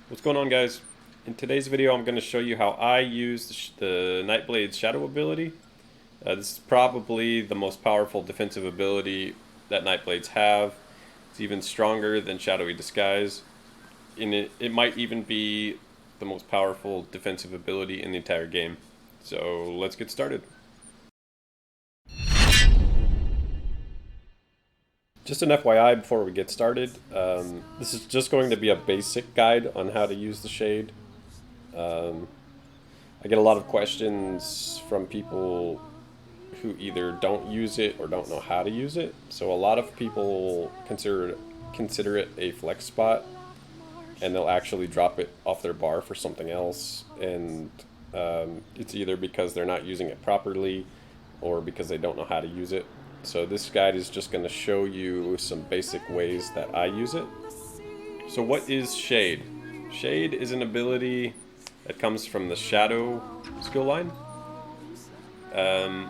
What's going on, guys? In today's video I'm going to show you how I use the Nightblade's shadow ability. This is probably the most powerful defensive ability that Nightblades have. It's even stronger than Shadowy Disguise. And it might even be the most powerful defensive ability in the entire game. So let's get started. Just an FYI before we get started, this is just going to be a basic guide on how to use the shade. I get a lot of questions from people who either don't use it or don't know how to use it. So a lot of people consider it a flex spot, and they'll actually drop it off their bar for something else. And it's either because they're not using it properly or because they don't know how to use it. So this guide is just going to show you some basic ways that I use it. So what is Shade? Shade is an ability that comes from the Shadow skill line. The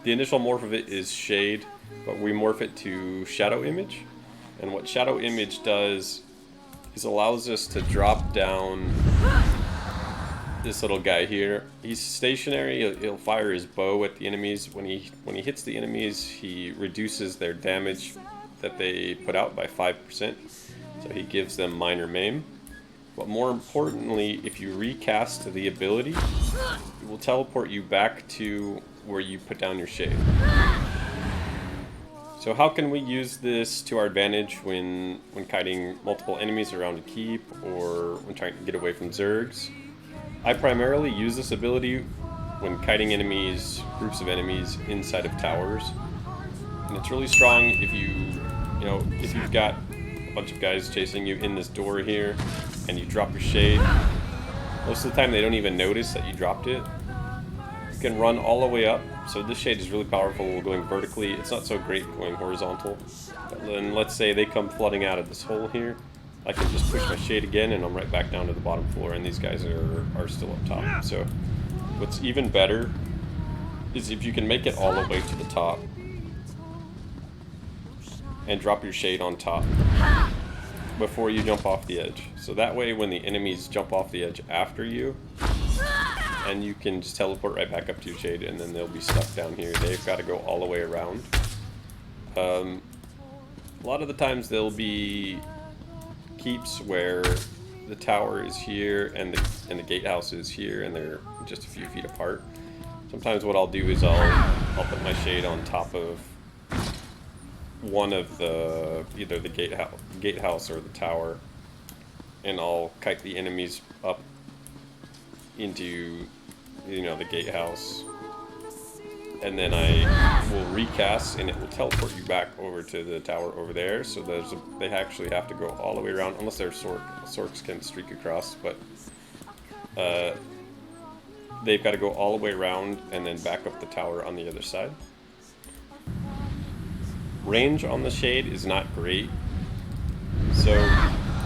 initial morph of it is Shade, but we morph it to Shadow Image. And what Shadow Image does is allows us to drop down this little guy here. He's stationary. He'll fire his bow at the enemies. When he hits the enemies, he reduces their damage that they put out by 5%. So he gives them minor maim. But more importantly, if you recast the ability, it will teleport you back to where you put down your shade. So how can we use this to our advantage when kiting multiple enemies around a keep or when trying to get away from Zergs? I primarily use this ability when kiting enemies, groups of enemies inside of towers, and it's really strong if if you've got a bunch of guys chasing you in this door here, and you drop your shade. Most of the time they don't even notice that you dropped it. You can run all the way up, so this shade is really powerful going vertically. It's not so great going horizontal. But then let's say they come flooding out of this hole here. I can just push my shade again and I'm right back down to the bottom floor, and these guys are still up top. So what's even better is if you can make it all the way to the top and drop your shade on top before you jump off the edge. So that way when the enemies jump off the edge after you, and you can just teleport right back up to your shade, and then they'll be stuck down here. They've got to go all the way around. A lot of the times there'll be keeps where the tower is here and the gatehouse is here, and they're just a few feet apart. Sometimes what I'll do is I'll put my shade on top of one of either the gatehouse or the tower, and I'll kite the enemies up into the gatehouse, and then I will recast, and it will teleport you back over to the tower over there. So they actually have to go all the way around, unless they're Sorks can streak across, but they've got to go all the way around and then back up the tower on the other side. Range on the shade is not great, so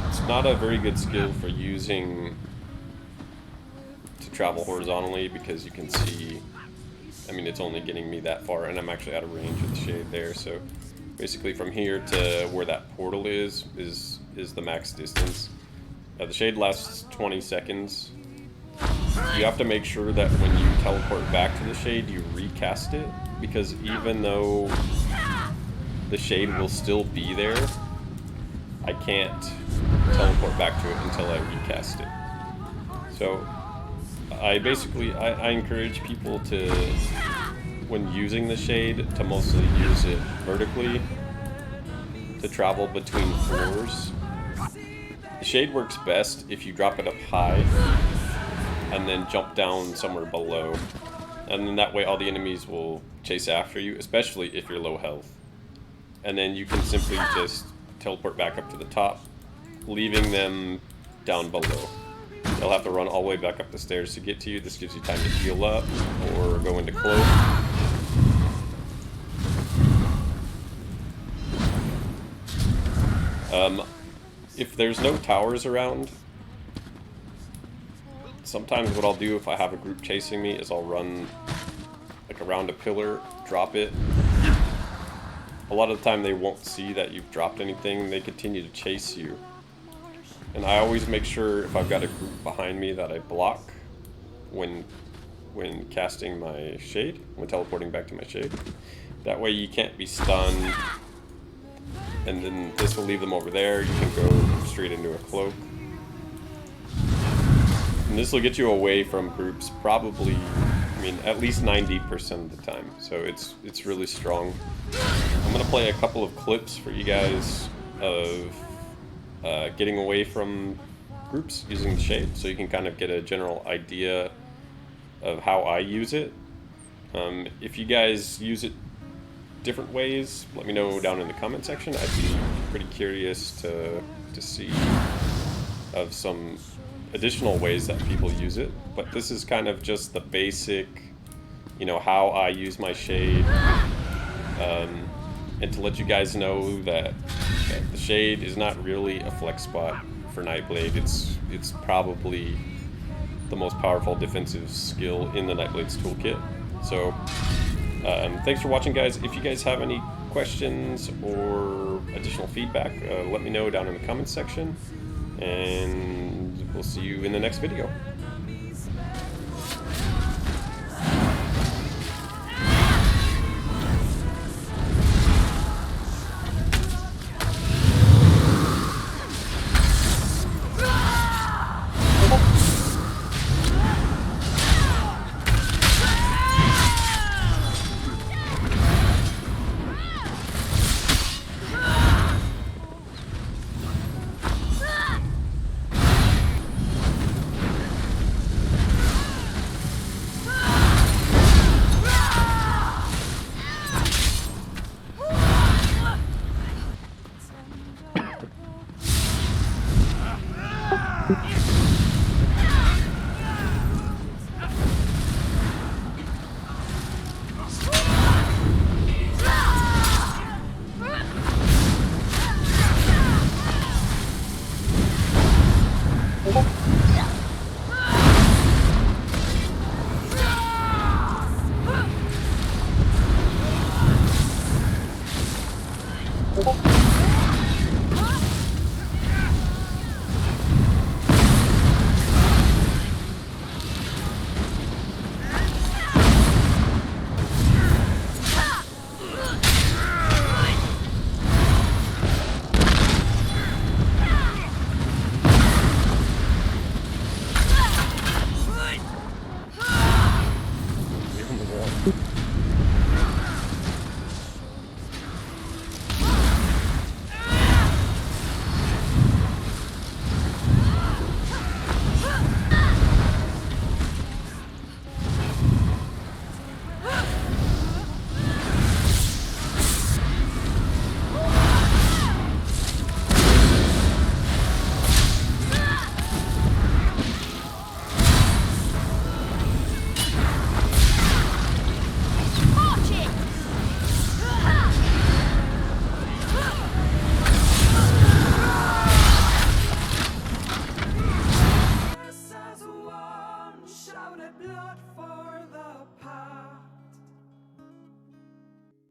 it's not a very good skill for using to travel horizontally, because you can see, it's only getting me that far, and I'm actually out of range of the shade there. So basically from here to where that portal is the max distance. The shade lasts 20 seconds. You have to make sure that when you teleport back to the shade, you recast it, because even though the shade will still be there, I can't teleport back to it until I recast it. So I encourage people to, when using the shade, to mostly use it vertically to travel between floors. The shade works best if you drop it up high and then jump down somewhere below, and then that way all the enemies will chase after you, especially if you're low health. And then you can simply just teleport back up to the top, leaving them down below. They'll have to run all the way back up the stairs to get to you. This gives you time to heal up or go into cloak. If there's no towers around, sometimes what I'll do if I have a group chasing me is I'll run around a pillar, drop it. A lot of the time they won't see that you've dropped anything. They continue to chase you. And I always make sure if I've got a group behind me that I block when casting my shade, when teleporting back to my shade. That way you can't be stunned, and then this will leave them over there. You can go straight into a cloak. And this will get you away from groups probably, I mean, at least 90% of the time. So it's really strong. I'm gonna play a couple of clips for you guys of getting away from groups using the shade, so you can kind of get a general idea of how I use it. If you guys use it different ways, let me know down in the comment section. I'd be pretty curious to see of some additional ways that people use it. But this is kind of just the basic, you know, how I use my shade, and to let you guys know that the shade is not really a flex spot for Nightblade. It's probably the most powerful defensive skill in the Nightblade's toolkit. So thanks for watching, guys. If you guys have any questions or additional feedback, let me know down in the comments section, and we'll see you in the next video. Oh.